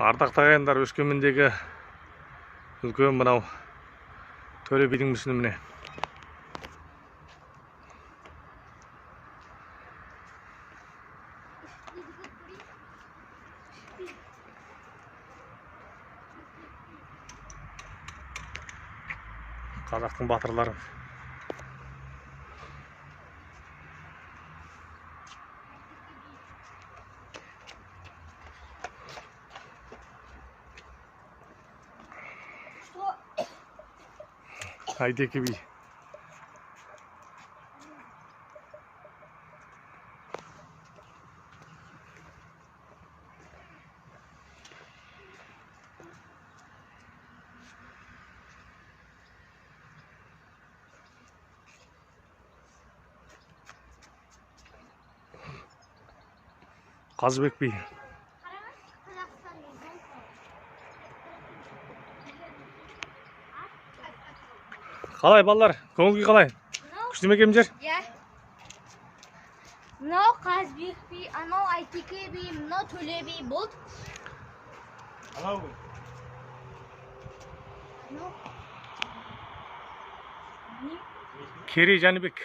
Ардақты ағайындар, Өскемендегі үлкен мынау Төле бидің мүсініне. Қазақтың батырлары. Айдеке би. Қазыбек би. Қалай балалар? Көңіл күй қалай? Күшті ме екен жер? Иә. Мынау Қазыбек би, анау Айтеке би, мынау Төле би болды. Анау кім? Керей Жәнібек.